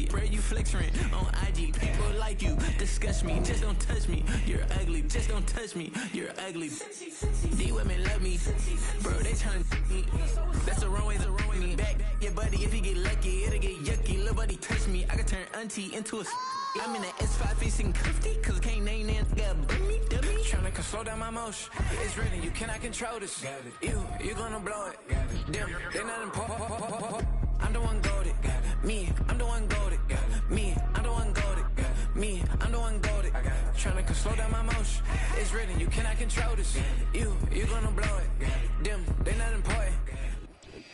ugly. Where you flex rent on IG, people like you disgust me. Just don't touch me, you're ugly. Just don't touch me, you're ugly. These women love me, bro. They trying to me. That's the wrong way. Me back, yeah, buddy. If he get lucky, it'll get yucky. Little buddy touch me, I can turn auntie into a. I'm in the S5 facing cuffy, cause I can't name that. Got me, dummy. Tryna slow down my motion. It's written, you cannot control this. You gonna blow it. Damn, they not important. I'm the one golded. Me, I'm the one golded. Me, I'm the one golded. Me, I'm the one golded. Tryna slow down my motion. It's written, you cannot control this. You gonna blow it. Damn, they not important.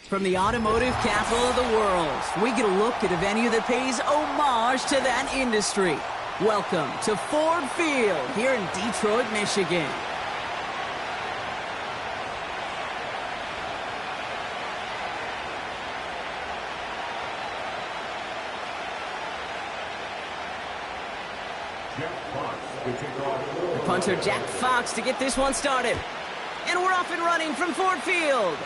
From the automotive capital of the world, we get a look at a venue that pays homage to that industry. Welcome to Ford Field here in Detroit, Michigan. The punter Jack Fox to get this one started. And we're off and running from Ford Field.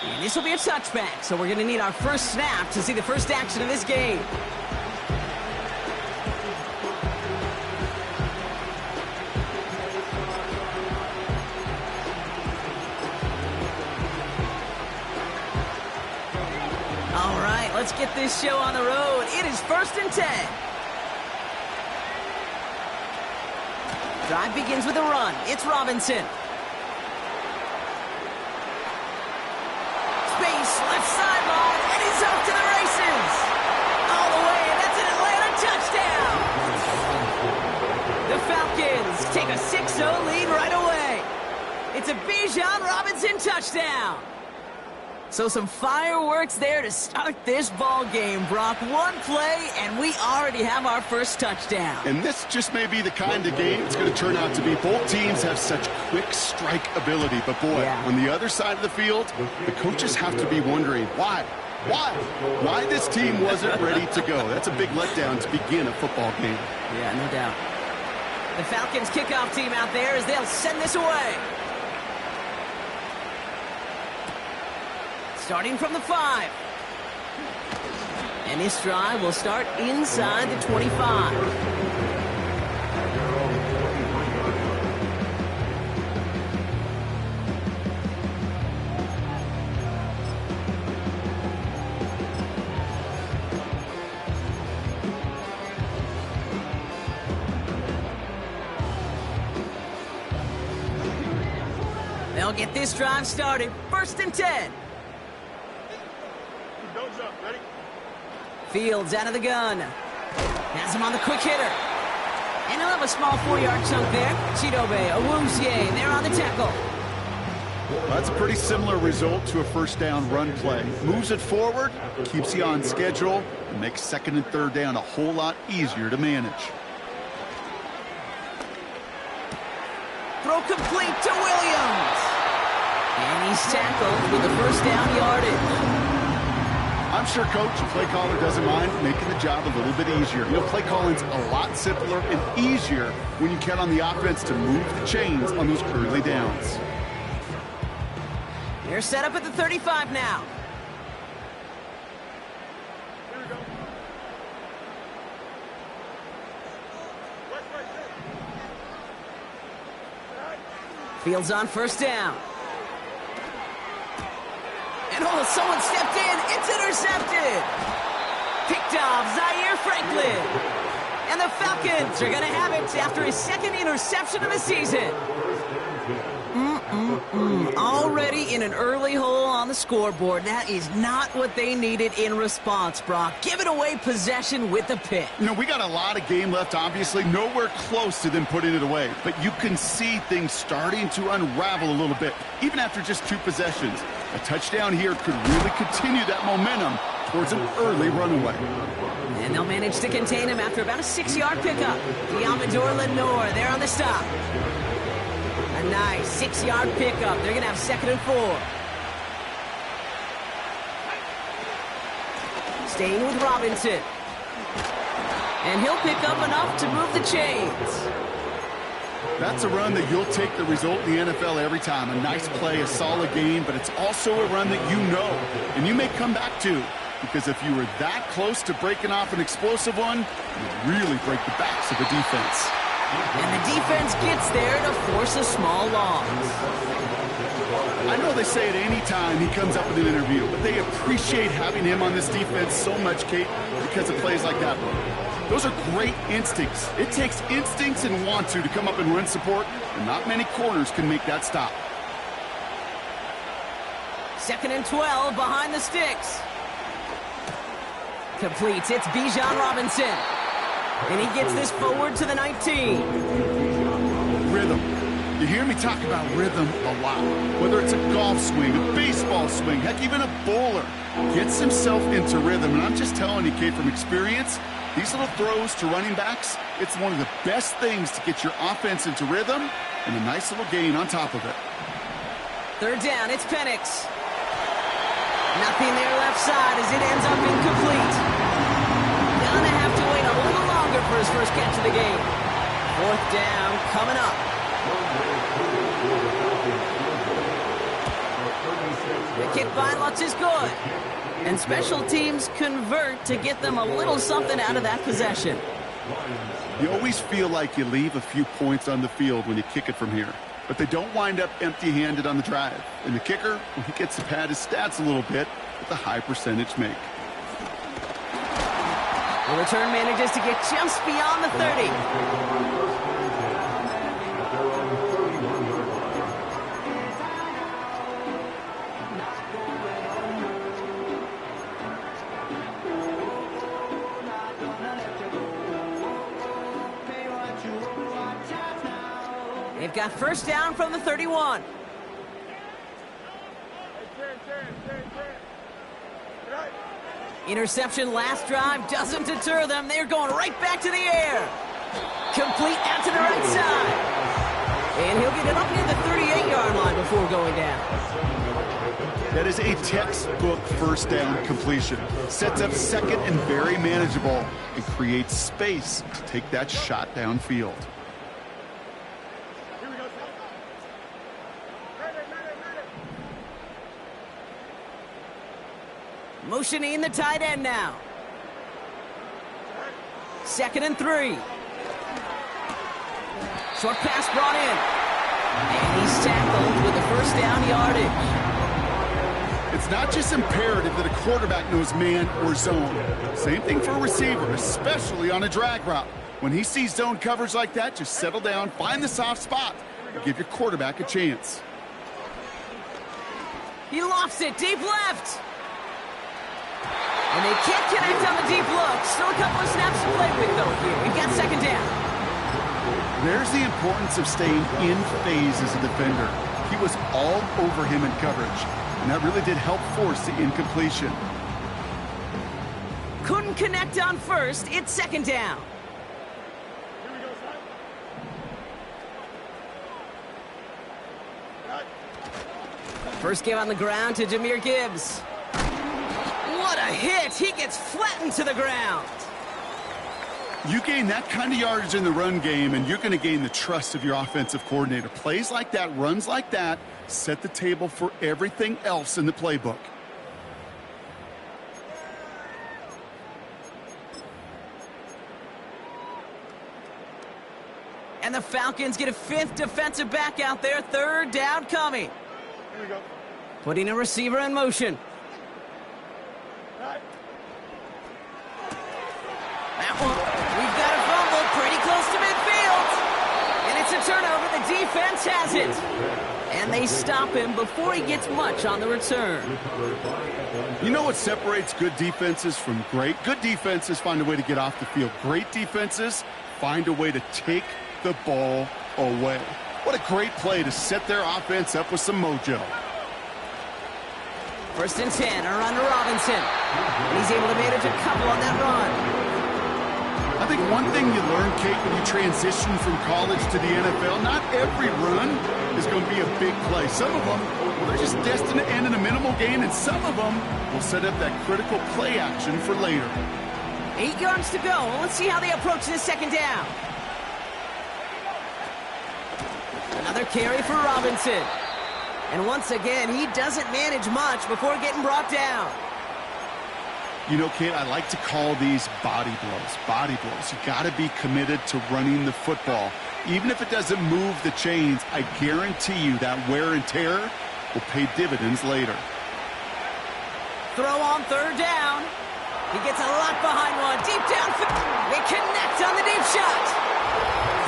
And this will be a touchback, so we're going to need our first snap to see the first action of this game. All right, let's get this show on the road. It is 1st and 10. Drive begins with a run. It's Robinson. Left sideline, and he's off to the races. All the way, and that's an Atlanta touchdown. The Falcons take a 6-0 lead right away. It's a Bijan Robinson touchdown. So some fireworks there to start this ball game, Brock. One play, and we already have our first touchdown. And this just may be the kind of game it's going to turn out to be. Both teams have such quick strike ability. But, boy, on the other side of the field, the coaches have to be wondering, why this team wasn't ready to go. That's a big letdown to begin a football game. Yeah, no doubt. The Falcons kickoff team out there as they'll send this away. Starting from the 5. And this drive will start inside the 25. They'll get this drive started. 1st and 10. Ready? Fields out of the gun. Has him on the quick hitter. And he'll have a small 4-yard chunk there. Chidobe Awuzie there on the tackle. Well, that's a pretty similar result to a first down run play. Moves it forward, keeps you on schedule, and makes 2nd and 3rd down a whole lot easier to manage. Throw complete to Williams. And he's tackled with the first down yardage. I'm sure Coach and play caller doesn't mind making the job a little bit easier. You know, play calling's a lot simpler and easier when you count on the offense to move the chains on those early downs. They're set up at the 35 now. Here we go. Fields on 1st down. And someone stepped in. It's intercepted. Picked off Zaire Franklin. And the Falcons are going to have it after his 2nd interception of the season. Already in an early hole on the scoreboard. That is not what they needed in response, Brock. Giving away possession with the pick. You know, we got a lot of game left, obviously. Nowhere close to them putting it away. But you can see things starting to unravel a little bit, even after just 2 possessions. A touchdown here could really continue that momentum towards an early runaway. And they'll manage to contain him after about a 6-yard pickup. Diamador Lenore there on the stop. A nice 6-yard pickup. They're going to have 2nd and 4. Staying with Robinson. And he'll pick up enough to move the chains. That's a run that you'll take the result in the NFL every time. A nice play, a solid game, but it's also a run that you know and you may come back to. because if you were that close to breaking off an explosive one, you'd really break the backs of the defense. And the defense gets there to force a small loss. I know they say it any time he comes up with an interview, but they appreciate having him on this defense so much, Kate, because of plays like that one. Those are great instincts. It takes instincts and want to come up and run support, and not many corners can make that stop. 2nd and 12 behind the sticks. Completes. It's Bijan Robinson. And he gets this forward to the 19. Rhythm. You hear me talk about rhythm a lot. Whether it's a golf swing, a baseball swing, heck, even a bowler gets himself into rhythm. And I'm just telling you, Kate, from experience, these little throws to running backs, it's one of the best things to get your offense into rhythm and a nice little gain on top of it. 3rd down, it's Penix. Nothing there left side as it ends up incomplete. Gonna have to wait a little longer for his first catch of the game. 4th down coming up. The kick by Lutz is good. And special teams convert to get them a little something out of that possession. You always feel like you leave a few points on the field when you kick it from here. But they don't wind up empty-handed on the drive. And the kicker, well, he gets to pad his stats a little bit with a high percentage make. The return manages to get just beyond the 30. They've got 1st down from the 31. Interception last drive doesn't deter them. They're going right back to the air. Complete out to the right side. And he'll get it up near the 38-yard line before going down. That is a textbook 1st down completion. Sets up 2nd and very manageable and creates space to take that shot downfield. Motioning the tight end now. 2nd and 3. Short pass brought in. And he's tackled with the 1st down yardage. It's not just imperative that a quarterback knows man or zone. Same thing for a receiver, especially on a drag route. When he sees zone coverage like that, just settle down, find the soft spot, and give your quarterback a chance. He lofts it deep left. And they can't connect on the deep look. Still a couple of snaps to play with, though, here. We've got 2nd down. There's the importance of staying in phase as a defender. He was all over him in coverage, and that really did help force the incompletion. Couldn't connect on 1st. It's 2nd down. First game on the ground to Jahmyr Gibbs. What a hit! He gets flattened to the ground. You gain that kind of yardage in the run game, and you're going to gain the trust of your offensive coordinator. Plays like that, runs like that, set the table for everything else in the playbook. And the Falcons get a 5th defensive back out there. 3rd down coming. Here we go. Putting a receiver in motion. That one, we've got a fumble pretty close to midfield. And it's a turnover. The defense has it. And they stop him before he gets much on the return. You know what separates good defenses from great? Good defenses find a way to get off the field. Great defenses find a way to take the ball away. What a great play to set their offense up with some mojo. 1st and 10, a run to Robinson. And he's able to manage a couple on that run. I think one thing you learn, Kate, when you transition from college to the NFL, not every run is going to be a big play. Some of them, well, they're just destined to end in a minimal gain, and some of them will set up that critical play action for later. 8 yards to go. Let's see how they approach this 2nd down. Another carry for Robinson. And once again, he doesn't manage much before getting brought down. You know, Kate, I like to call these body blows. Body blows. You got to be committed to running the football. Even if it doesn't move the chains, I guarantee you that wear and tear will pay dividends later. Throw on third down. He gets a lot behind one. Deep down. They connect on the deep shot.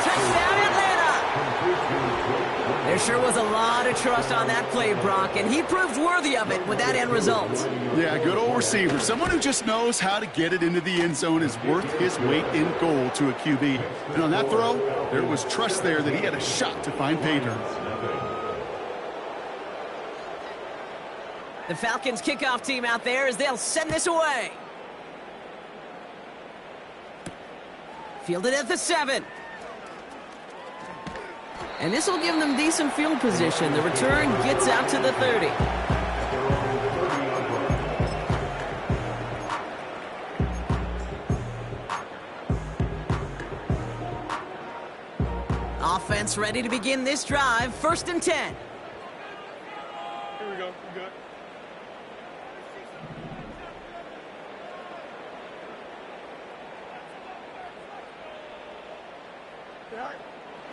Touchdown, Atlanta. There sure was a lot of trust on that play, Brock, and he proved worthy of it with that end result. Yeah, good old receiver. Someone who just knows how to get it into the end zone is worth his weight in gold to a QB. And on that throw, there was trust there that he had a shot to find pay dirt. The Falcons kickoff team out there as they'll send this away. Fielded at the 7. And this will give them decent field position. The return gets out to the 30. Offense ready to begin this drive. 1st and 10. Here we go. We good.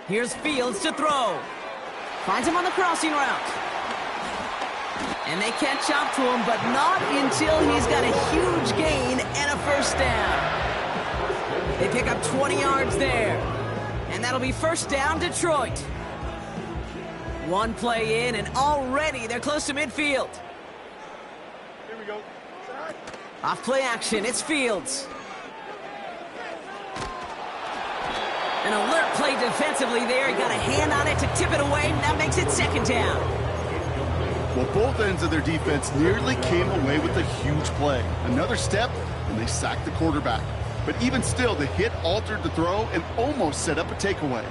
Here's Fields to throw. Finds him on the crossing route. And they catch up to him, but not until he's got a huge gain and a first down. They pick up 20 yards there. And that'll be first down, Detroit. One play in, and already they're close to midfield. Here we go. Off play action, it's Fields. An alert play defensively there. He got a hand on it to tip it away, and that makes it 2nd down. Well, both ends of their defense nearly came away with a huge play. Another step, and they sacked the quarterback. But even still, the hit altered the throw and almost set up a takeaway.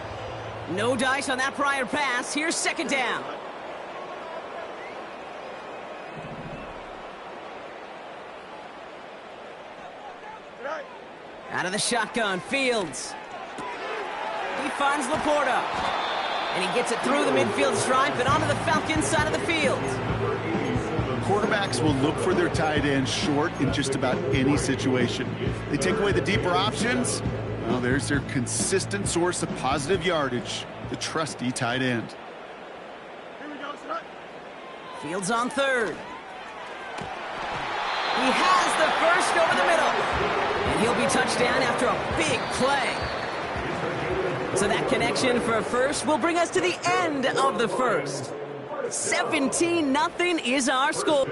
No dice on that prior pass. Here's 2nd down. Out of the shotgun, Fields. He finds Laporta. And he gets it through the midfield stripe and onto the Falcons side of the field. Quarterbacks will look for their tight end short in just about any situation. They take away the deeper options. Well, there's their consistent source of positive yardage, the trusty tight end. Here we go, son. Fields on 3rd. He has the first over the middle. And he'll be touchdown after a big play. So that connection for a first will bring us to the end of the first. 17-0 is our score.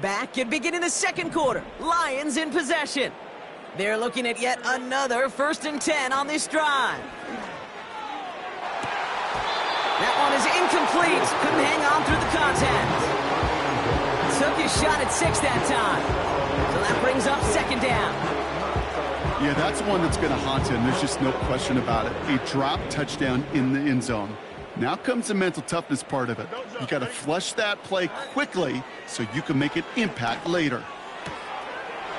Back and beginning the 2nd quarter. Lions in possession. They're looking at yet another 1st and 10 on this drive. That one is incomplete. Couldn't hang on through the contact. Took his shot at 6 that time. So that brings up 2nd down. Yeah, that's one that's going to haunt him. There's just no question about it. A drop touchdown in the end zone. Now comes the mental toughness part of it. You got to flush that play quickly so you can make an impact later.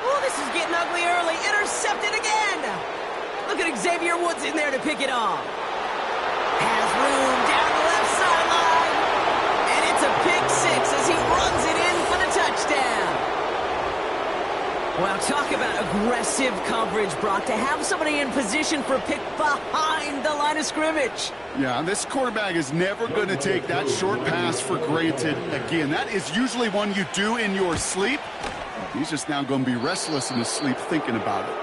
Oh, this is getting ugly early. Intercepted again. Look at Xavier Woods in there to pick it off. Has room down the left sideline. And it's a pick 6 as he runs it in for the touchdown. Well, talk about aggressive coverage, Brock, to have somebody in position for a pick behind the line of scrimmage. Yeah, this quarterback is never going to take that short pass for granted again. That is usually one you do in your sleep. He's just now going to be restless in his sleep thinking about it.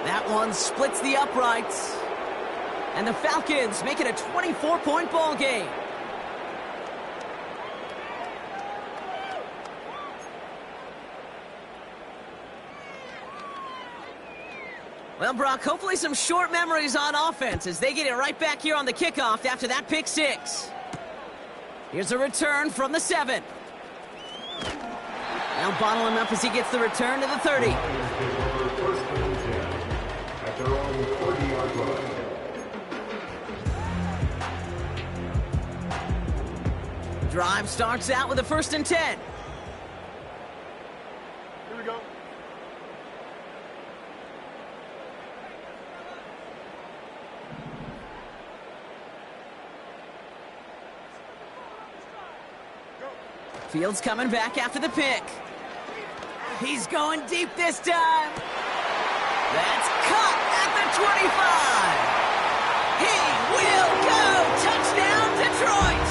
That one splits the uprights. And the Falcons make it a 24-point ball game. Well, Brock, hopefully some short memories on offense as they get it right back here on the kickoff after that pick 6. Here's a return from the 7. Now bottle him up as he gets the return to the 30. Drive starts out with a 1st and 10. Here we go. Fields coming back after the pick. He's going deep this time. That's caught at the 25. He will go. Touchdown, Detroit.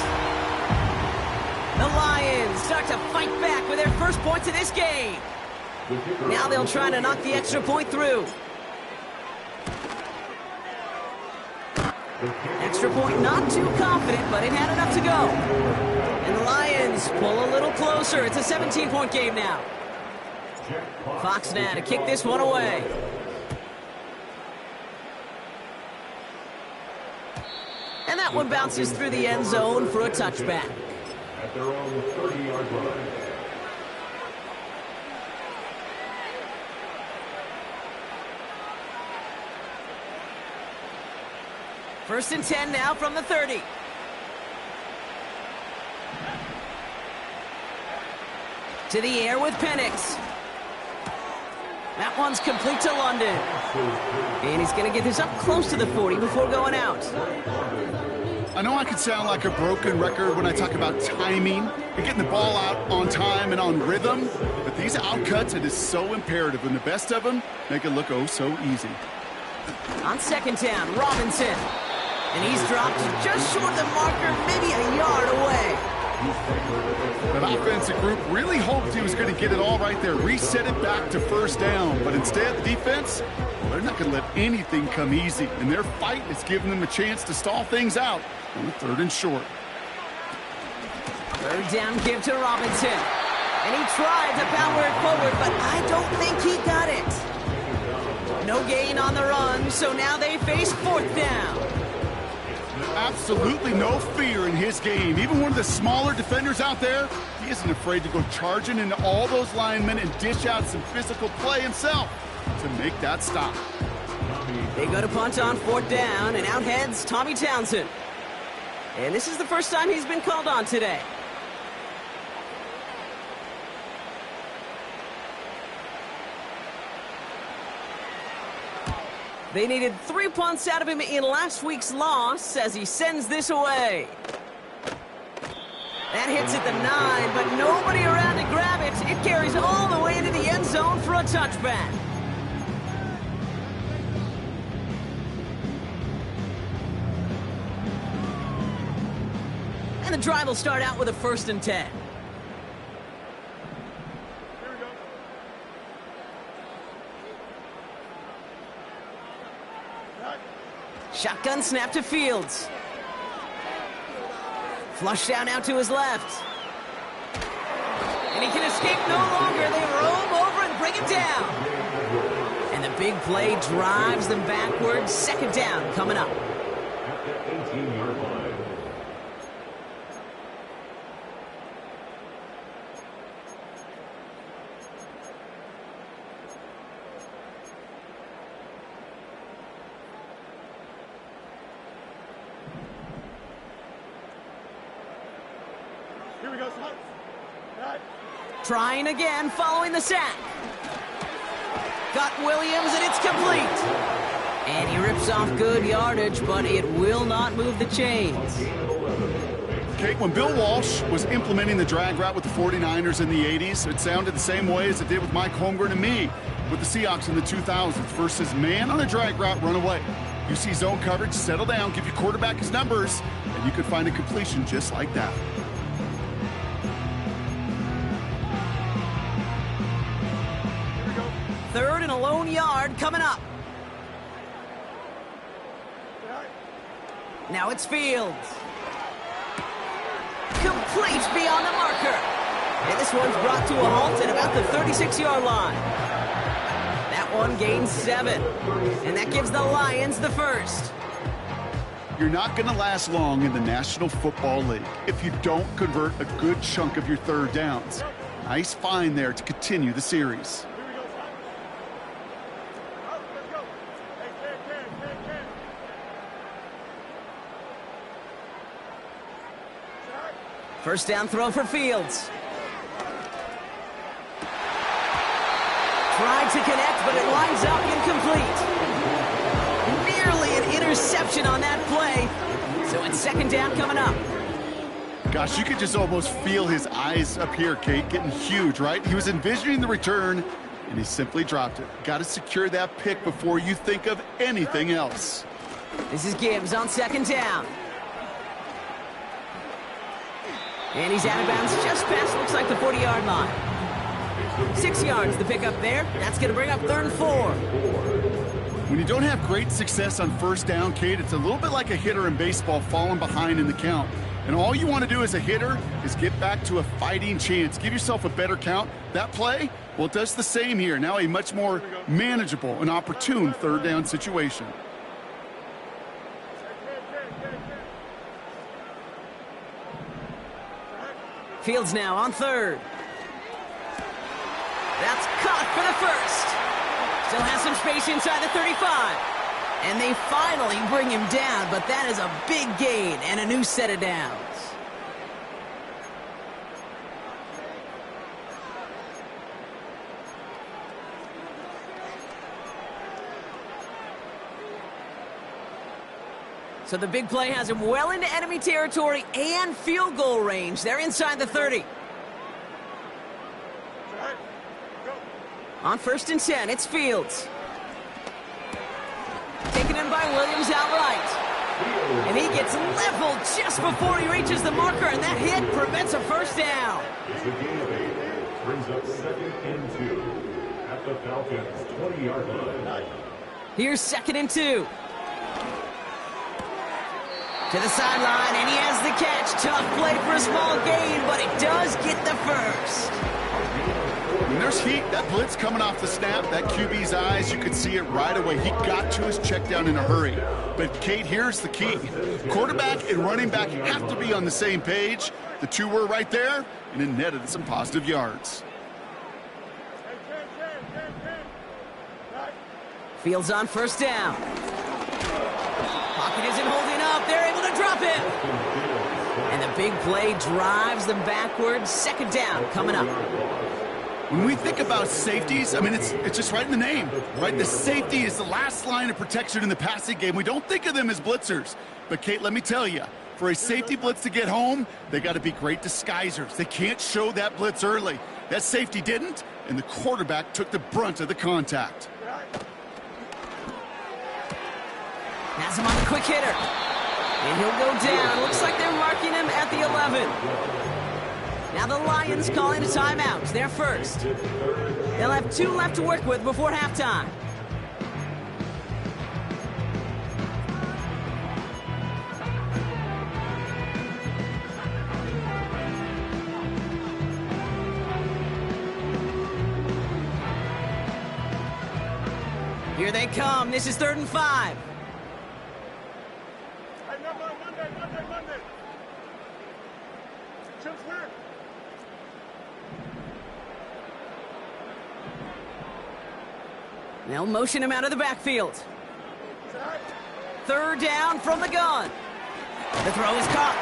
The Lions start to fight back with their first points of this game. Now they'll try to knock the extra point through. Extra point not too confident, but it had enough to go. And the Lions pull a little closer. It's a 17-point game now. Fox now to kick this one away. And that one bounces through the end zone for a touchback. At their own 30-yard line. First and 10 now from the 30. To the air with Penix. That one's complete to London. And he's going to get this up close to the 40 before going out. I know I can sound like a broken record when I talk about timing and getting the ball out on time and on rhythm, but these outcuts, it is so imperative, and the best of them make it look oh so easy. On second down, Robinson. And he's dropped just short of the marker, maybe a yard away. That offensive group really hoped he was going to get it all right there, reset it back to first down. But instead, the defense, well, they're not going to let anything come easy. And their fight is giving them a chance to stall things out on the 3rd and short. Third down give to Robinson. And he tried to power it forward, but I don't think he got it. No gain on the run, so now they face 4th down. Absolutely no fear in his game. Even one of the smaller defenders out there, he isn't afraid to go charging into all those linemen and dish out some physical play himself to make that stop. They go to punt on 4th down, and out heads Tommy Townsend. And this is the first time he's been called on today. They needed 3 punts out of him in last week's loss as he sends this away. That hits at the 9, but nobody around to grab it. It carries all the way into the end zone for a touchback. And the drive will start out with a 1st and 10. Shotgun snap to Fields. Flush down out to his left. And he can escape no longer. They roam over and bring him down. And the big play drives them backwards. 2nd down coming up. At the 18-yard line. Here we go, son. Right. Trying again following the sack. Got Williams, and it's complete. And he rips off good yardage, but it will not move the chains. Okay, when Bill Walsh was implementing the drag route with the 49ers in the 80s, it sounded the same way as it did with Mike Holmgren and me with the Seahawks in the 2000s versus man on a drag route, run away. You see zone coverage, settle down, give your quarterback his numbers, and you could find a completion just like that. Third and a lone yard coming up. Now it's Fields. Complete beyond the marker. And this one's brought to a halt at about the 36-yard line. That one gains 7. And that gives the Lions the first. You're not going to last long in the National Football League if you don't convert a good chunk of your 3rd downs. Nice find there to continue the series. First down throw for Fields. Tried to connect, but it winds up incomplete. Nearly an interception on that play. So it's 2nd down coming up. Gosh, you could just almost feel his eyes up here, Kate, getting huge, right? He was envisioning the return, and he simply dropped it. Got to secure that pick before you think of anything else. This is Gibbs on second down. And he's out of bounds just past, looks like, the 40-yard line. 6 yards, the pickup there. That's going to bring up 3rd and 4. When you don't have great success on first down, Kate, it's a little bit like a hitter in baseball falling behind in the count. And all you want to do as a hitter is get back to a fighting chance. Give yourself a better count. That play, well, it does the same here. Now a much more manageable and opportune 3rd down situation. Fields now on 3rd. That's caught for the first. Still has some space inside the 35. And they finally bring him down, but that is a big gain and a new set of downs. So the big play has him well into enemy territory and field goal range. They're inside the 30. On 1st and 10, it's Fields. Taken in by Williams outright. And he gets leveled just before he reaches the marker, and that hit prevents a first down. The gain of 8 brings up 2nd and 2 at the Falcons' 20-yard line. Here's 2nd and 2. To the sideline, and he has the catch. Tough play for a small gain, but it does get the first. When there's heat, that blitz coming off the snap, that QB's eyes, you could see it right away. He got to his check down in a hurry. But, Kate, here's the key. Quarterback and running back have to be on the same page. The two were right there, and it netted some positive yards. Fields on 1st down. Pocket isn't holding up. They're able to drop it. And the big play drives them backwards. 2nd down coming up. When we think about safeties, I mean, it's just right in the name, right? The safety is the last line of protection in the passing game. We don't think of them as blitzers. But, Kate, let me tell you, for a safety blitz to get home, they got to be great disguisers. They can't show that blitz early. That safety didn't, and the quarterback took the brunt of the contact. Has him on the quick hitter. And he'll go down. Looks like they're marking him at the 11. Now the Lions calling a timeout. They're first. They'll have 2 left to work with before halftime. Here they come. This is 3rd and 5. Monday. They'll motion him out of the backfield. 3rd down from the gun. The throw is caught.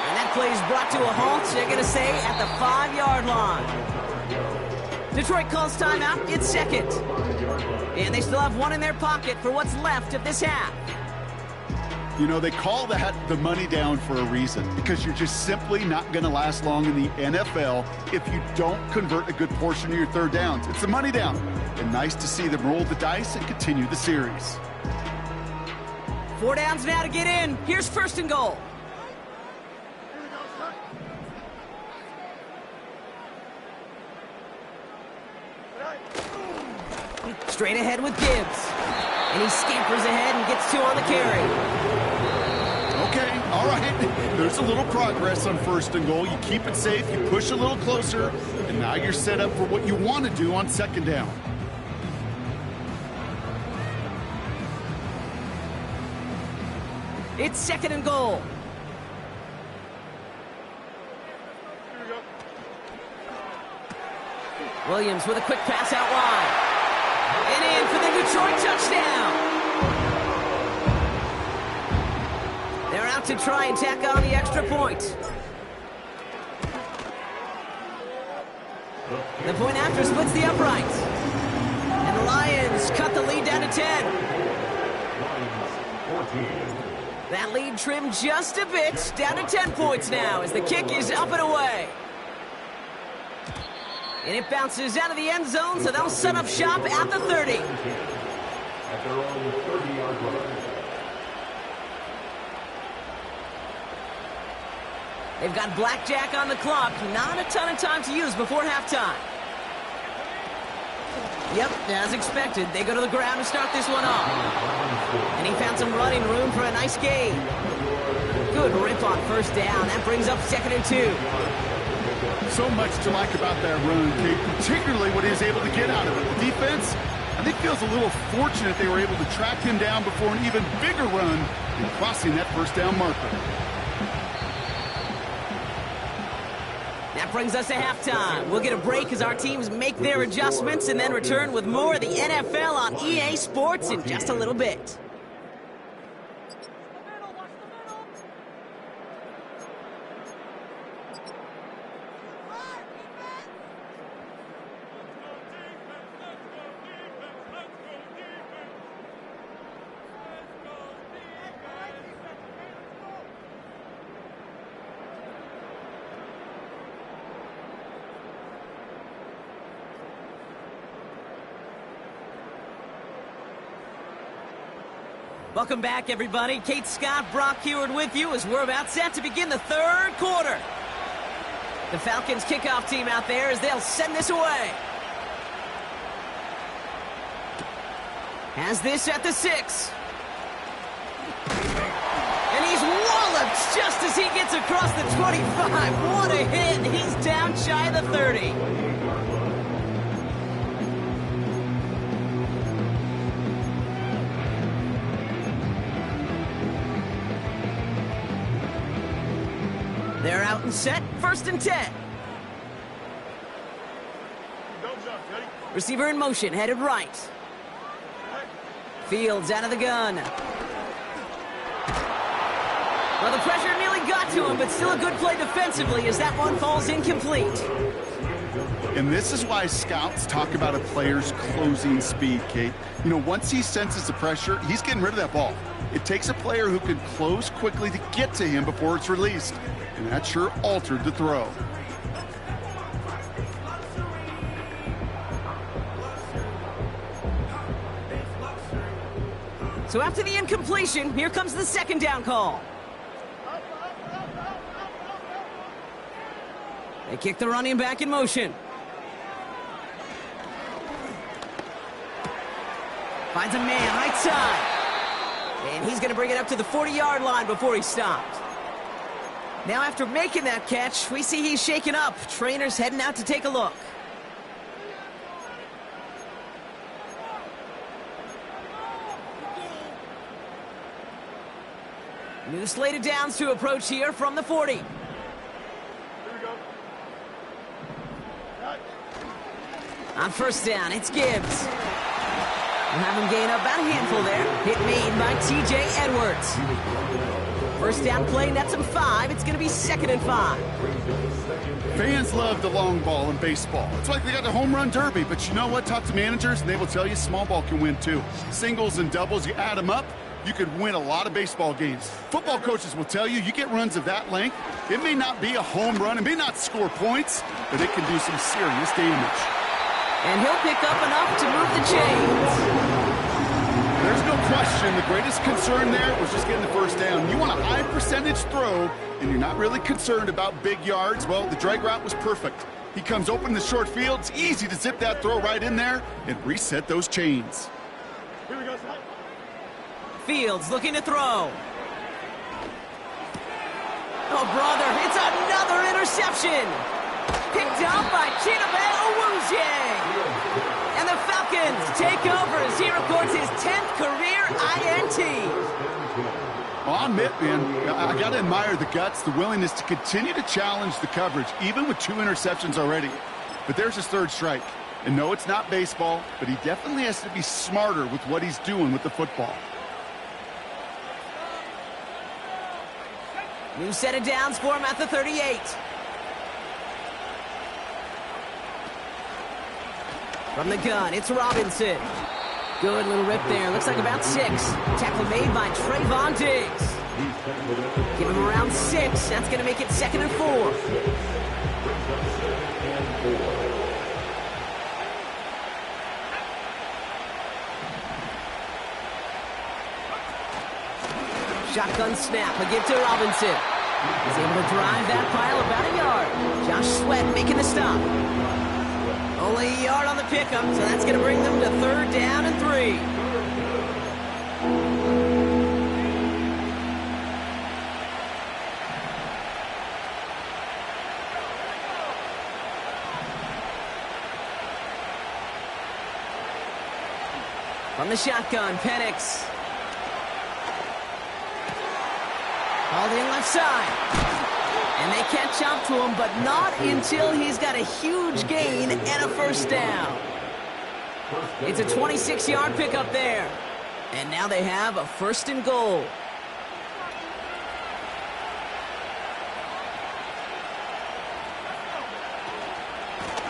And that play is brought to a halt, they're going to say, at the 5-yard line. Detroit calls timeout. It's 2nd. And they still have 1 in their pocket for what's left of this half. You know, they call that the money down for a reason, because you're just simply not going to last long in the NFL if you don't convert a good portion of your 3rd downs. It's the money down. And nice to see them roll the dice and continue the series. 4 downs now to get in. Here's 1st and goal. Straight ahead with Gibbs. And he scampers ahead and gets 2 on the carry. Okay, all right. There's a little progress on 1st and goal. You keep it safe, you push a little closer, and now you're set up for what you want to do on 2nd down. It's 2nd and goal. Williams with a quick pass out wide. And in for the Detroit touchdown. They're out to try and tack on the extra point. The point after splits the upright. And the Lions cut the lead down to 10. Lions 14, That lead trimmed just a bit, down to 10 points now as the kick is up and away. And it bounces out of the end zone, so they'll set up shop at the 30. At their own 30-yard line. They've got blackjack on the clock. Not a ton of time to use before halftime. Yep, as expected, they go to the ground to start this one off. And he found some running room for a nice gain. Good rip on first down. That brings up 2nd and 2. So much to like about that run, Kate, particularly what he was able to get out of it. The defense, I think, feels a little fortunate they were able to track him down before an even bigger run in crossing that first down marker. That brings us to halftime. We'll get a break as our teams make their adjustments and then return with more of the NFL on EA Sports in just a little bit. Welcome back, everybody. Kate Scott, Brock Heward with you as we're about set to begin the third quarter. The Falcons kickoff team out there as they'll send this away. Has this at the 6. And he's walloped just as he gets across the 25. What a hit. He's down shy of the 30. They're out and set, 1st and 10. Receiver in motion, headed right. Fields out of the gun. Well, the pressure nearly got to him, but still a good play defensively as that one falls incomplete. And this is why scouts talk about a player's closing speed, Kate. You know, once he senses the pressure, he's getting rid of that ball. It takes a player who can close quickly to get to him before it's released. And that sure altered the throw. So after the incompletion, here comes the 2nd down call. They kick the running back in motion. Finds a man right side. And he's going to bring it up to the 40-yard line before he stopped. Now after making that catch, we see he's shaken up. Trainer's heading out to take a look. New slate of downs to approach here from the 40. Here we go. On first down, it's Gibbs. We'll have him gain up about a handful there. Hit made by T.J. Edwards. First down play, that's him 5. It's going to be 2nd and 5. Fans love the long ball in baseball. It's like they got the home run derby, but you know what? Talk to managers, and they will tell you small ball can win too. Singles and doubles, you add them up, you could win a lot of baseball games. Football coaches will tell you, you get runs of that length, it may not be a home run, it may not score points, but it can do some serious damage. And he'll pick up enough to move the chains. There's no question the greatest concern there was just getting the first down. You want a high percentage throw, and you're not really concerned about big yards. Well, the drag route was perfect. He comes open in the short field. It's easy to zip that throw right in there and reset those chains. Here we go, Scott. Fields looking to throw. Oh, brother, it's another interception. Picked up by Chidobe Awuzie. And the Falcons take over as he records his 10th career INT. Well, I'll admit, man, I got to admire the guts, the willingness to continue to challenge the coverage, even with 2 interceptions already. But there's his 3rd strike. And no, it's not baseball, but he definitely has to be smarter with what he's doing with the football. New set of downs for him at the 38. From the gun, it's Robinson. Good little rip there. Looks like about 6. Tackle made by Trayvon Diggs. Give him around 6. That's going to make it 2nd and 4. Shotgun snap, a give to Robinson. He's able to drive that pile about a yard. Josh Sweat making the stop. Only a yard on the pickup, so that's going to bring them to 3rd down and 3. From the shotgun, Penix. Hauled in left side. And they catch up to him, but not until he's got a huge gain and a 1st down. It's a 26-yard pickup there. And now they have a 1st and goal.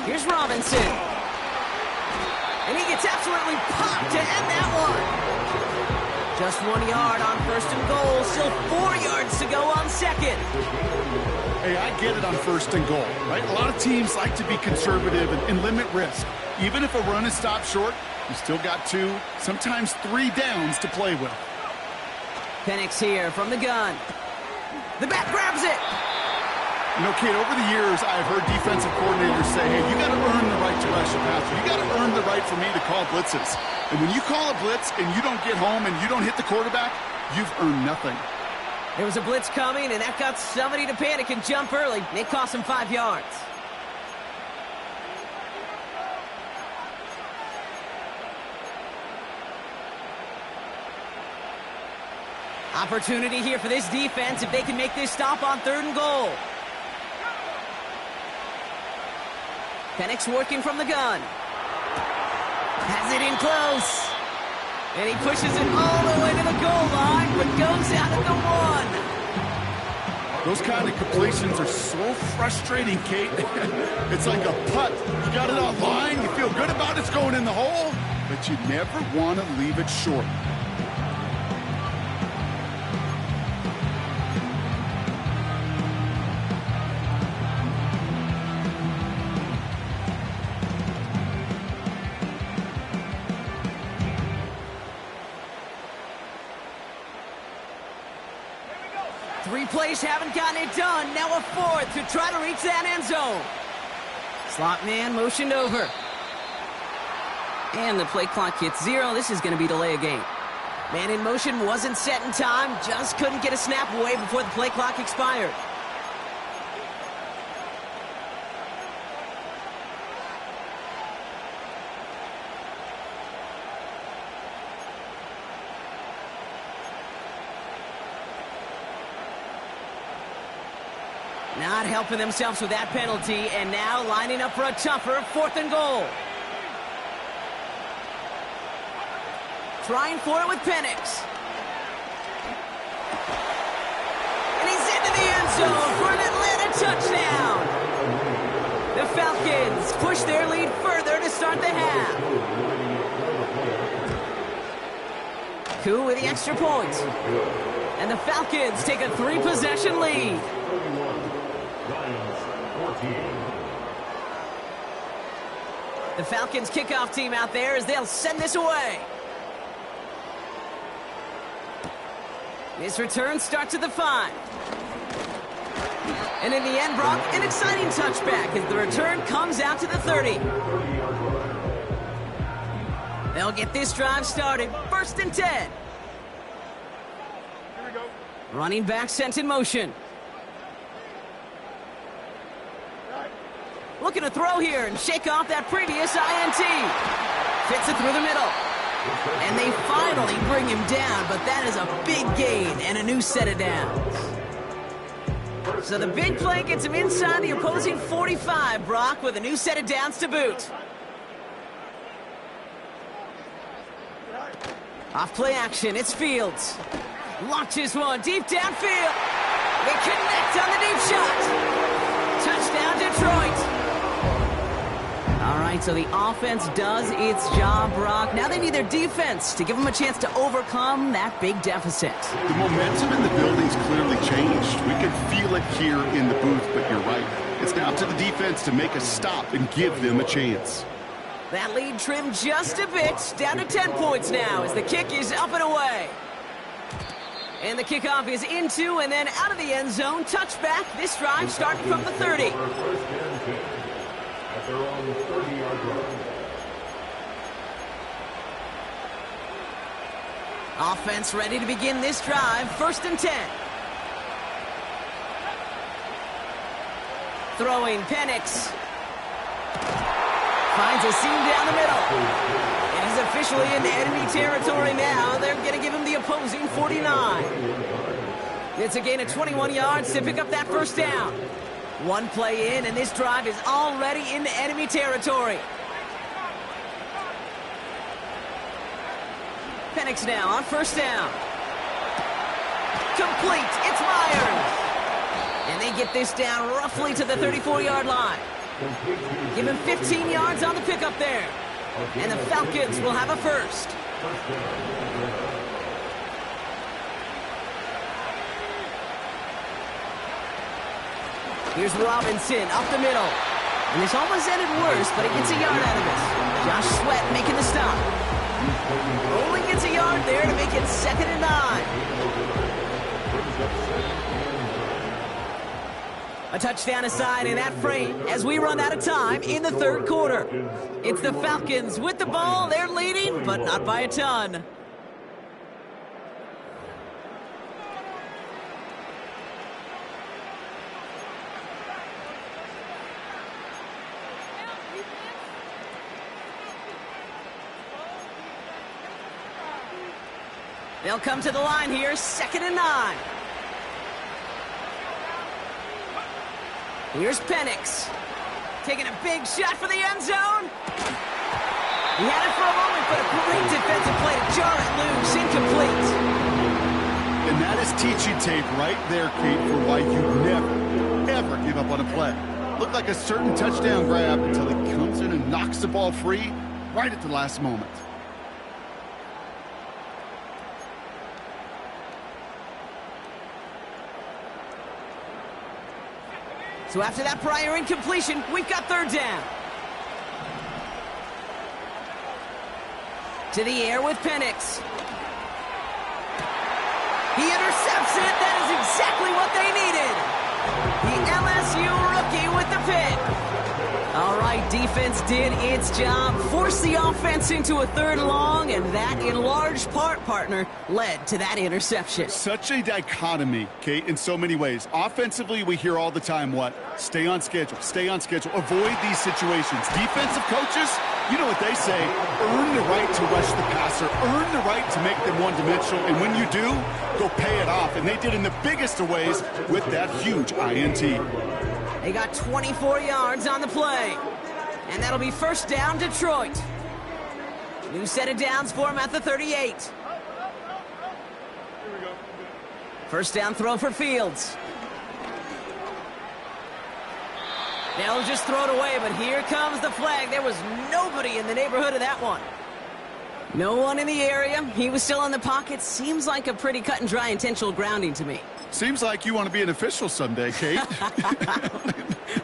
Here's Robinson. And he gets absolutely popped to end that one. Just 1 yard on 1st and goal. Still 4 yards to go on 2nd. Hey, I get it on 1st and goal, right? A lot of teams like to be conservative and limit risk. Even if a run is stopped short, you still got 2, sometimes 3 downs to play with. Penix here from the gun. The back grabs it. You know, Kate, over the years, I've heard defensive coordinators say, hey, you got to earn the right to rush the passer. You got to earn the right for me to call blitzes. And when you call a blitz and you don't get home and you don't hit the quarterback, you've earned nothing. There was a blitz coming, and that got somebody to panic and jump early. It cost him 5 yards. Opportunity here for this defense if they can make this stop on 3rd and goal. Penix working from the gun. Has it in close. And he pushes it all the way to the goal line, but goes out at the 1. Those kind of completions are so frustrating, Kate. It's like a putt. You got it on line, you feel good about it's going in the hole, but you never want to leave it short. Three plays haven't gotten it done. Now a 4th to try to reach that end zone. Slot man motioned over. And the play clock hits 0. This is going to be delay a game. Man in motion wasn't set in time. Just couldn't get a snap away before the play clock expired. Not helping themselves with that penalty, and now lining up for a tougher 4th and goal. Trying for it with Penix. And he's into the end zone for an Atlanta touchdown. The Falcons push their lead further to start the half. Koo with the extra point. And the Falcons take a 3-possession lead. The Falcons kickoff team out there as they'll send this away. This return starts at the 5. And in the end, Brock, an exciting touchback as the return comes out to the 30. They'll get this drive started. 1st and 10. Here we go. Running back sent in motion. Looking to throw here and shake off that previous INT. Fits it through the middle. And they finally bring him down, but that is a big gain and a new set of downs. So the big play gets him inside the opposing 45, Brock, with a new set of downs to boot. Off play action, it's Fields. Launches one deep downfield. They connect on the deep shot. Touchdown, Detroit. All right, right, so the offense does its job, Brock. Now they need their defense to give them a chance to overcome that big deficit. The momentum in the building's clearly changed. We can feel it here in the booth, but you're right. It's now up to the defense to make a stop and give them a chance. That lead trimmed just a bit, down to 10 points now as the kick is up and away. And the kickoff is into and then out of the end zone. Touchback. This drive starting from the 30. At their own 30-yard line. Offense ready to begin this drive. 1st and 10. Throwing Penix. Finds a seam down the middle. It is officially in enemy territory now. They're going to give him the opposing 49. It's a gain of 21 yards to pick up that 1st down. One play in, and this drive is already in enemy territory. Penix now on 1st down. Complete. It's Myers. And they get this down roughly to the 34-yard line. Give him 15 yards on the pickup there. And the Falcons will have a 1st. Here's Robinson up the middle. And this almost ended worse, but he gets a yard out of this. Josh Sweat making the stop. Only gets a yard there to make it 2nd and 9. A touchdown aside in that frame as we run out of time in the 3rd quarter. It's the Falcons with the ball. They're leading, but not by a ton. They'll come to the line here, 2nd and 9. Here's Penix. Taking a big shot for the end zone. He had it for a moment, but a great defensive play to jar it loose. Incomplete. And that is teaching tape right there, Kate, for why you never, ever give up on a play. Looked like a certain touchdown grab until he comes in and knocks the ball free right at the last moment. So after that prior incompletion, we've got 3rd down. To the air with Penix. He intercepts it. That is exactly what they needed. The LSU rookie with the pick. All right, defense did its job. Forced the offense into a 3rd and long, and that, in large part, partner, led to that interception. Such a dichotomy, Kate, in so many ways. Offensively, we hear all the time what? Stay on schedule, avoid these situations. Defensive coaches, you know what they say, earn the right to rush the passer, earn the right to make them one-dimensional, and when you do, go pay it off. And they did in the biggest of ways with that huge INT. They got 24 yards on the play. And that'll be 1st down, Detroit. New set of downs for him at the 38. 1st down throw for Fields. They'll just throw it away, but here comes the flag. There was nobody in the neighborhood of that one. No one in the area. He was still in the pocket. Seems like a pretty cut and dry intentional grounding to me. Seems like you want to be an official someday, Kate.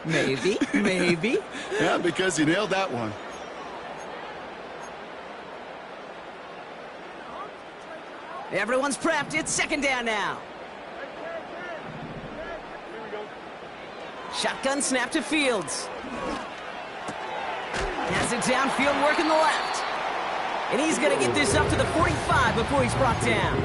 Maybe. Yeah, because you nailed that one. Everyone's prepped. It's 2nd down now. Shotgun snap to Fields. Has it downfield, working the left. And he's going to get this up to the 45 before he's brought down.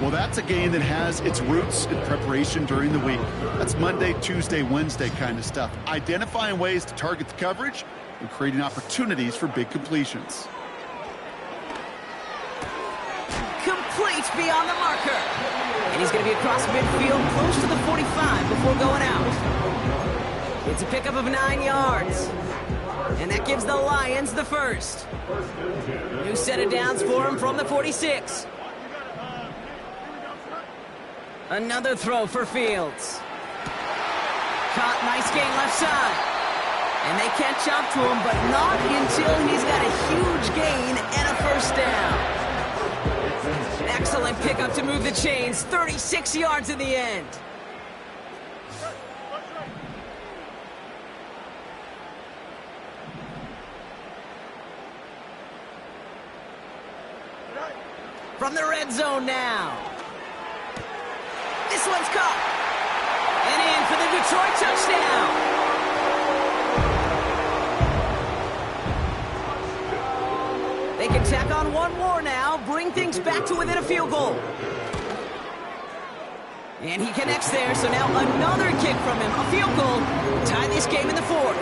Well, that's a game that has its roots in preparation during the week. That's Monday, Tuesday, Wednesday kind of stuff. Identifying ways to target the coverage and creating opportunities for big completions. Complete beyond the marker. And he's going to be across midfield, close to the 45 before going out. It's a pickup of 9 yards. And that gives the Lions the 1st. New set of downs for him from the 46. Another throw for Fields. Caught, nice gain left side. And they catch up to him, but not until he's got a huge gain and a first down. Excellent pickup to move the chains. 36 yards in the end. From the red zone now. This one's caught. And in for the Detroit touchdown. They can tack on one more now, bring things back to within a field goal. And he connects there, so now another kick from him. A field goal, tie this game in the fourth.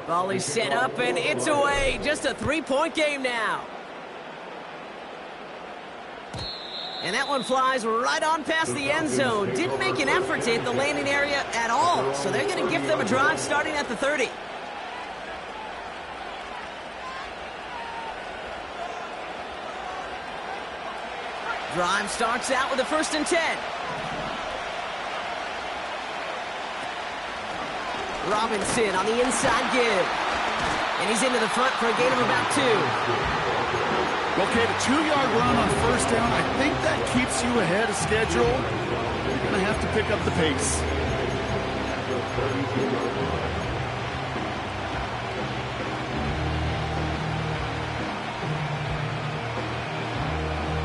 Ball is set up, and it's away. Just a three-point game now. And that one flies right on past the end zone. Didn't make an effort to hit the landing area at all. So they're going to give them a drive starting at the 30. Drive starts out with a 1st and 10. Robinson on the inside give. And he's into the front for a gain of about 2. Okay, the 2-yard run on 1st down, I think that keeps you ahead of schedule. You're going to have to pick up the pace.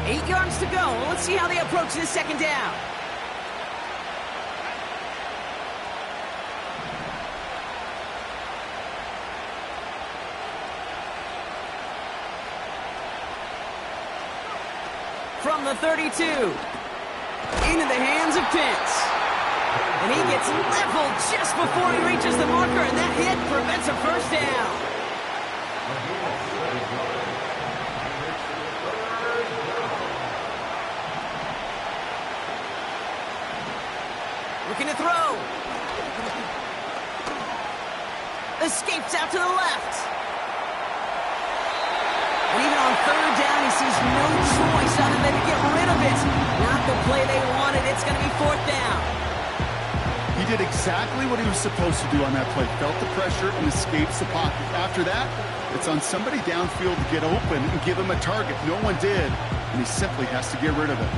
Eight yards to go. Let's see how they approach this 2nd down. From the 32, into the hands of Pitts. And he gets leveled just before he reaches the marker, and that hit prevents a first down. Looking to throw. Escapes out to the left. And even on 3rd down, he sees no choice other than to get rid of it. Not the play they wanted. It's going to be 4th down. He did exactly what he was supposed to do on that play. Felt the pressure and escapes the pocket. After that, it's on somebody downfield to get open and give him a target. No one did, and he simply has to get rid of it.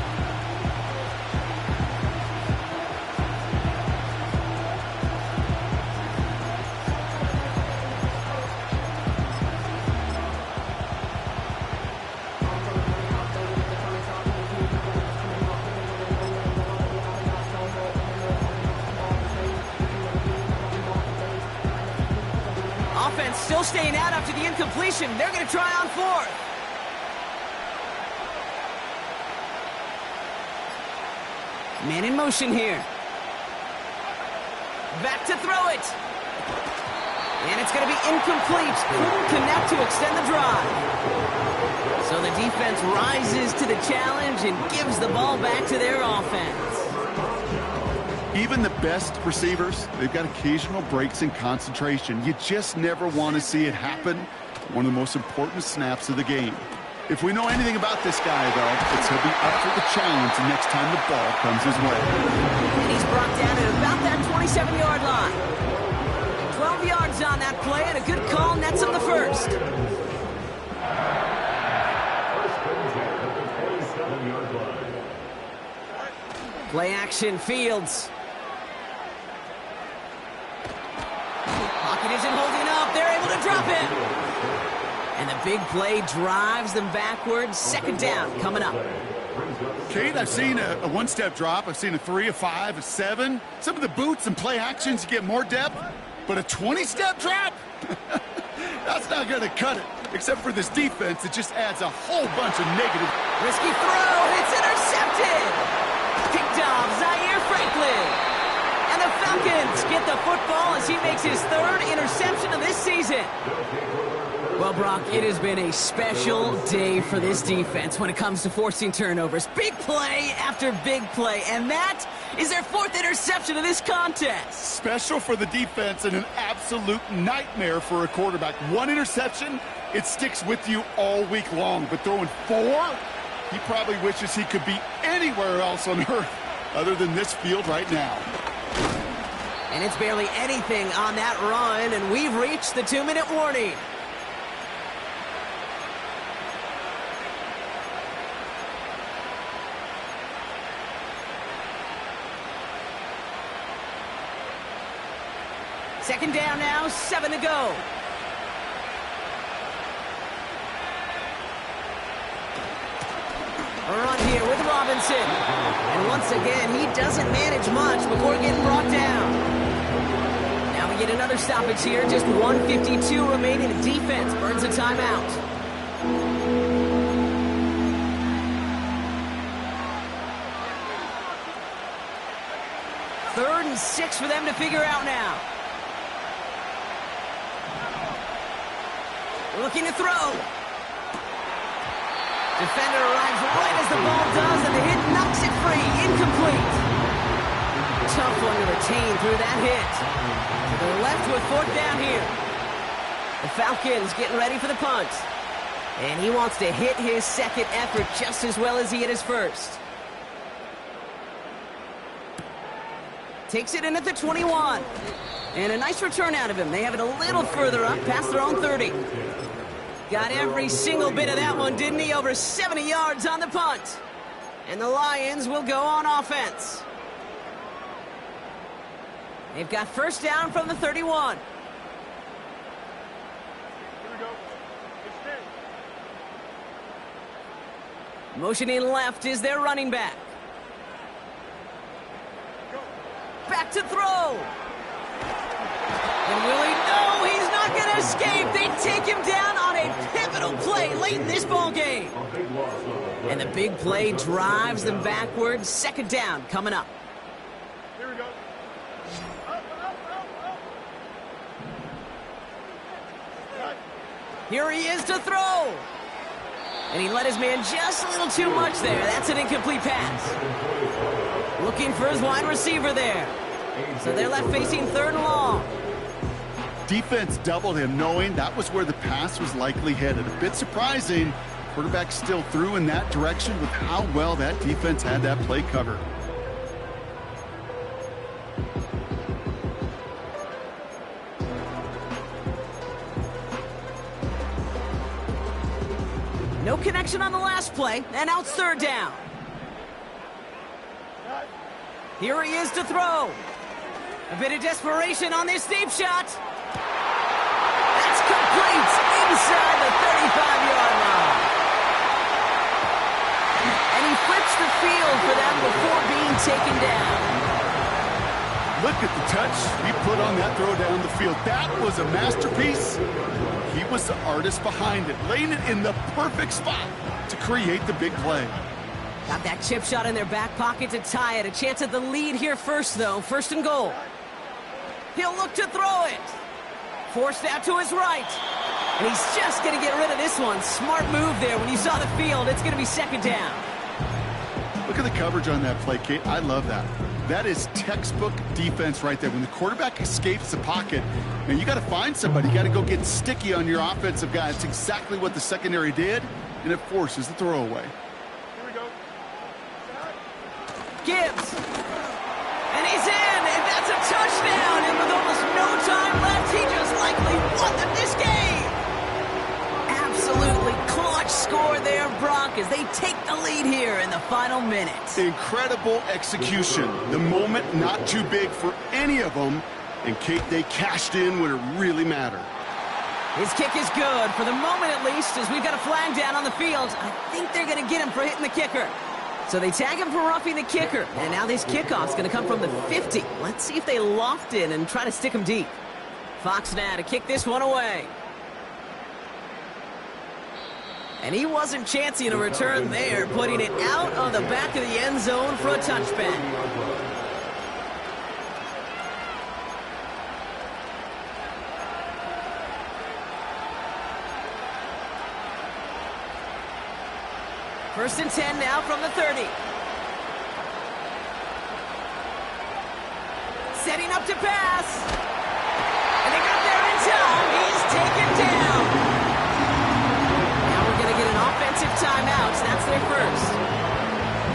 Offense still staying out after the incompletion. They're going to try on 4th. Man in motion here. Back to throw it. And it's going to be incomplete. Couldn't connect to extend the drive. So the defense rises to the challenge and gives the ball back to their offense. Even the best receivers, they've got occasional breaks in concentration. You just never want to see it happen. One of the most important snaps of the game. If we know anything about this guy, though, it's he'll be up for the challenge the next time the ball comes his way. And he's brought down at about that 27-yard line. 12 yards on that play, and a good call nets him the first. Play action, Fields. Pocket isn't holding up. They're able to drop it. And the big play drives them backwards. 2nd down coming up. Kate, I've seen a one-step drop. I've seen a 3, a 5, a 7. Some of the boots and play actions, you get more depth. But a 20-step drop? That's not going to cut it. Except for this defense, it just adds a whole bunch of negative. Risky throw. It's intercepted. Picked off Zaire Franklin. And the Falcons get the football as he makes his 3rd interception of this season. Well, Brock, it has been a special day for this defense when it comes to forcing turnovers. Big play after big play, and that is their 4th interception of this contest. Special for the defense and an absolute nightmare for a quarterback. 1 interception, it sticks with you all week long. But throwing 4, he probably wishes he could be anywhere else on earth other than this field right now. And it's barely anything on that run, and we've reached the 2-minute warning. Second down now, 7 to go. A run here with Robinson. And once again, he doesn't manage much before getting brought down. Now we get another stoppage here. Just 1:52 remaining. The defense burns a timeout. Third and 6 for them to figure out now. Looking to throw. Defender arrives right as the ball does, and the hit knocks it free. Incomplete. Tough one to retain through that hit. So they're left with 4th down here. The Falcons getting ready for the punt. And he wants to hit his second effort just as well as he hit his first. Takes it in at the 21. And a nice return out of him. They have it a little further up, past their own 30. Got every single bit of that one, didn't he? Over 70 yards on the punt. And the Lions will go on offense. They've got first down from the 31. Here we go. Extend. Motioning left is their running back. Back to throw. And will he? No, he's not going to escape. They take him down on a pivotal play late in this ball game. And the big play drives them backwards. Second down coming up. Here we go. Up. Here he is to throw. And he let his man just a little too much there. That's an incomplete pass. Looking for his wide receiver there. So they're left facing 3rd and long. Defense doubled him, knowing that was where the pass was likely headed. A bit surprising. Quarterback still threw in that direction with how well that defense had that play covered. No connection on the last play, and now it's 3rd down. Here he is to throw. A bit of desperation on this deep shot. That's complete inside the 35-yard line. And he flips the field for them before being taken down. Look at the touch he put on that throw down the field. That was a masterpiece. He was the artist behind it, laying it in the perfect spot to create the big play. Got that chip shot in their back pocket to tie it. A chance at the lead here first, though. 1st and goal. He'll look to throw it. Forced out to his right. And he's just going to get rid of this one. Smart move there. When you saw the field, it's going to be 2nd down. Look at the coverage on that play, Kate. I love that. That is textbook defense right there. When the quarterback escapes the pocket, and you got to find somebody. You got to go get sticky on your offensive guy. It's exactly what the secondary did, and it forces the throwaway. Here we go. Gibbs. And he's in, and that's a touchdown. And with almost no time left, he just likely won them this game. Absolutely clutch score there, Brock, as they take the lead here in the final minute. Incredible execution. The moment not too big for any of them. And, Kate, they cashed in when it really mattered. His kick is good, for the moment at least, as we've got a flag down on the field. I think they're going to get him for hitting the kicker. So they tag him for roughing the kicker. And now this kickoff's going to come from the 50. Let's see if they loft in and try to stick him deep. Fox now to kick this one away. And he wasn't chancing a return there, putting it out of the back of the end zone for a touchback. First and 10 now from the 30. Setting up to pass. And they got there in time. He's taken down. Now we're going to get an offensive timeout. That's their first.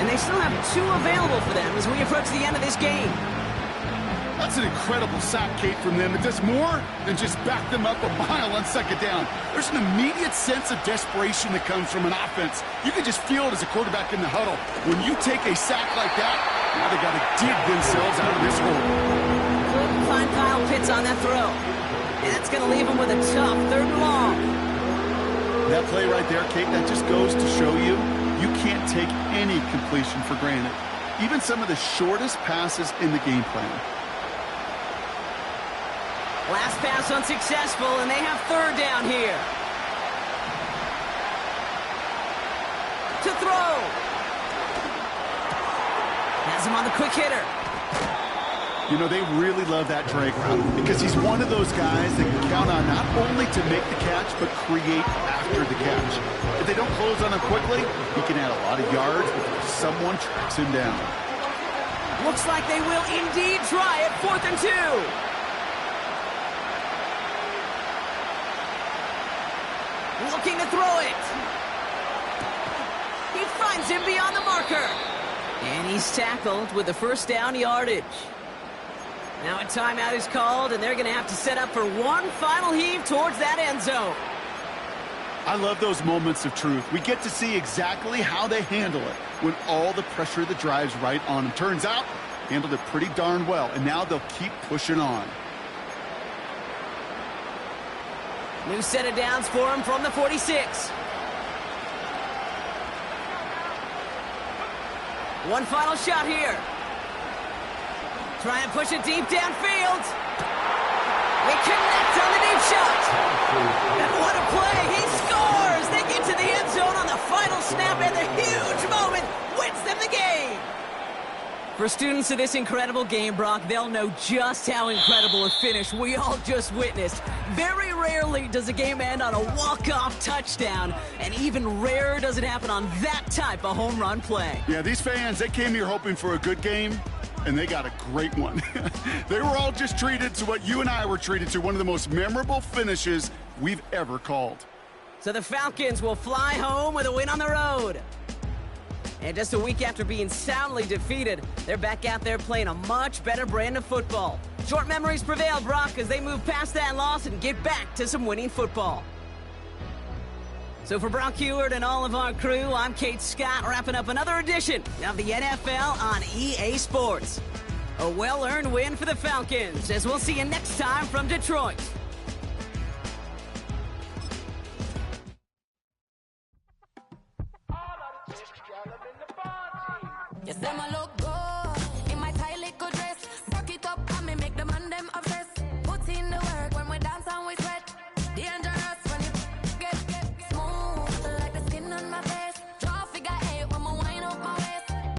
And they still have 2 available for them as we approach the end of this game. That's an incredible sack, Kate, from them. It does more than just back them up a mile on second down. There's an immediate sense of desperation that comes from an offense. You can just feel it as a quarterback in the huddle. When you take a sack like that, now they got to dig themselves out of this hole. Couldn't find Kyle Pitts on that throw. And that's going to leave him with a tough 3rd and long. That play right there, Kate, that just goes to show you can't take any completion for granted. Even some of the shortest passes in the game plan. Last pass unsuccessful, and they have 3rd down here. To throw. Has him on the quick hitter. You know, they really love that drag route because he's one of those guys that can count on not only to make the catch, but create after the catch. If they don't close on him quickly, he can add a lot of yards before someone tracks him down. Looks like they will indeed try it. 4th and 2. Looking to throw it. He finds him beyond the marker. And he's tackled with the 1st down yardage. Now a timeout is called, and they're going to have to set up for one final heave towards that end zone. I love those moments of truth. We get to see exactly how they handle it when all the pressure that drives right on them. Turns out, handled it pretty darn well, and now they'll keep pushing on. New set of downs for him from the 46. One final shot here. Try and push it deep downfield. They connect on the deep shot. And what a play. He scores. They get to the end zone on the final snap, and the huge moment wins them the game. For students of this incredible game, Brock, they'll know just how incredible a finish we all just witnessed. Very rarely does a game end on a walk-off touchdown, and even rarer does it happen on that type of home run play. Yeah, these fans, they came here hoping for a good game, and they got a great one. They were all just treated to what you and I were treated to, one of the most memorable finishes we've ever called. So the Falcons will fly home with a win on the road. And just a week after being soundly defeated, they're back out there playing a much better brand of football. Short memories prevail, Brock, as they move past that loss and get back to some winning football. So for Brock Huard and all of our crew, I'm Kate Scott, wrapping up another edition of the NFL on EA Sports. A well-earned win for the Falcons, as we'll see you next time from Detroit. Yes, them a look good in my tight little dress. Rock it up and me make the man them obsessed. Put in the